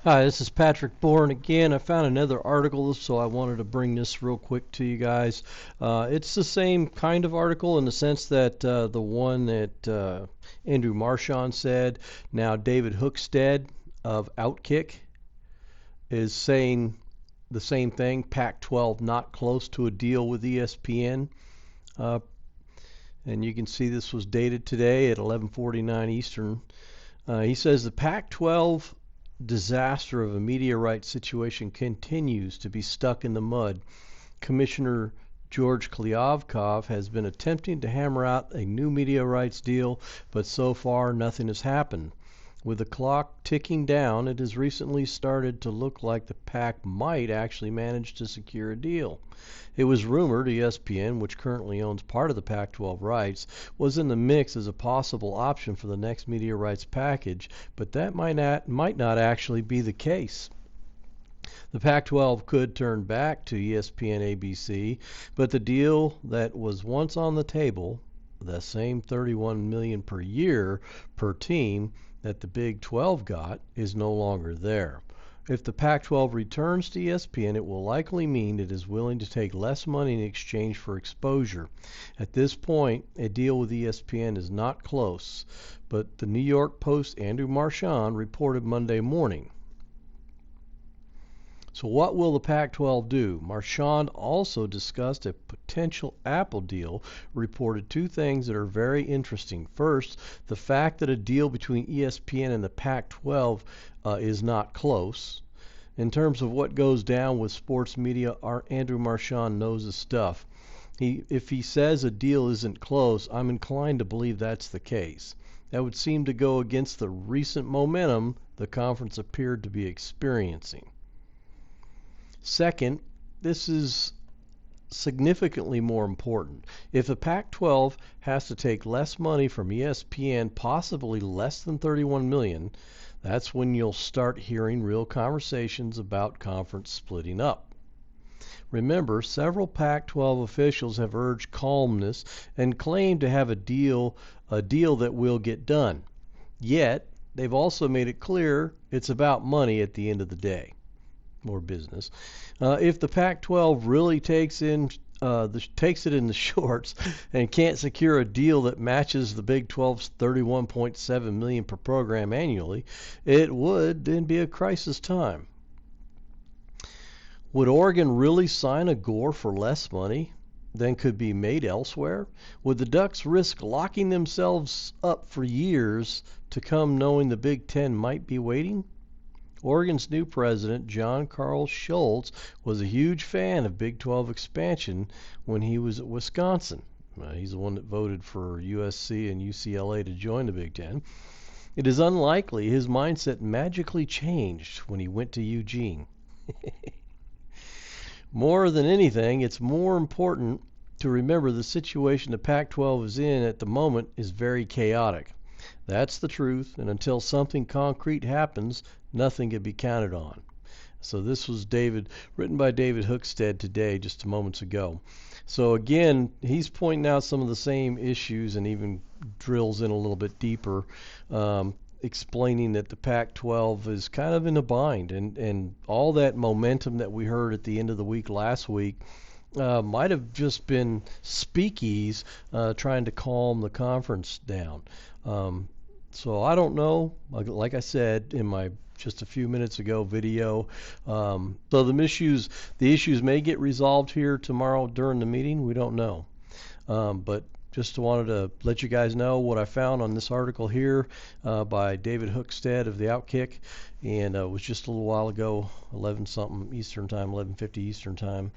Hi, this is Patrick Bourne again. I found another article, so I wanted to bring this real quick to you guys. It's the same kind of article in the sense that the one that Andrew Marchand said. Now, David HookStead of OutKick is saying the same thing. Pac-12 not close to a deal with ESPN. And you can see this was dated today at 11:49 Eastern. He says the Pac-12 disaster of a media rights situation continues to be stuck in the mud. Commissioner George Kliavkoff has been attempting to hammer out a new media rights deal, but so far nothing has happened. With the clock ticking down, it has recently started to look like the PAC might actually manage to secure a deal. It was rumored ESPN, which currently owns part of the Pac-12 rights, was in the mix as a possible option for the next media rights package, but that might not actually be the case. The Pac-12 could turn back to ESPN ABC, but the deal that was once on the table, the same $31 million per year per team that the Big 12 got, is no longer there. If the Pac-12 returns to ESPN, it will likely mean it is willing to take less money in exchange for exposure. At this point, a deal with ESPN is not close, but the New York Post's Andrew Marchand reported Monday morning. So what will the Pac-12 do? Marchand also discussed a potential Apple deal, reported two things that are very interesting. First, the fact that a deal between ESPN and the Pac-12 is not close. In terms of what goes down with sports media, Andrew Marchand knows his stuff. If he says a deal isn't close, I'm inclined to believe that's the case. That would seem to go against the recent momentum the conference appeared to be experiencing. Second, this is significantly more important. If the Pac-12 has to take less money from ESPN, possibly less than $31 million, that's when you'll start hearing real conversations about conference splitting up. Remember, several Pac-12 officials have urged calmness and claimed to have a deal that will get done. Yet, they've also made it clear it's about money at the end of the day. More business. If the Pac-12 really takes it in the shorts and can't secure a deal that matches the Big 12's $31.7 million per program annually, it would then be a crisis time. Would Oregon really sign a Gore for less money than could be made elsewhere? Would the Ducks risk locking themselves up for years to come, knowing the Big Ten might be waiting? Oregon's new president, John Carl Schultz, was a huge fan of Big 12 expansion when he was at Wisconsin. He's the one that voted for USC and UCLA to join the Big Ten. It is unlikely his mindset magically changed when he went to Eugene. More than anything, it's more important to remember the situation the Pac-12 is in at the moment is very chaotic. That's the truth, and until something concrete happens, nothing can be counted on. So this was written by David HookStead today, just moments ago. So again, he's pointing out some of the same issues and even drills in a little bit deeper, explaining that the Pac-12 is kind of in a bind, and all that momentum that we heard at the end of the week last week might have just been speakies trying to calm the conference down. So I don't know. Like I said in my just a few minutes ago video, so the issues may get resolved here tomorrow during the meeting. We don't know, but just wanted to let you guys know what I found on this article here by David HookStead of the OutKick, and it was just a little while ago, 11 something Eastern time, 11:50 Eastern time.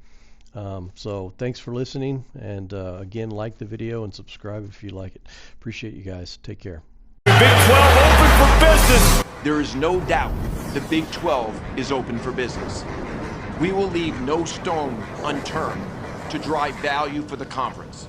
So thanks for listening, and again, like the video and subscribe if you like it. Appreciate you guys. Take care. Big 12 open for business. There is no doubt the Big 12 is open for business. We will leave no stone unturned to drive value for the conference.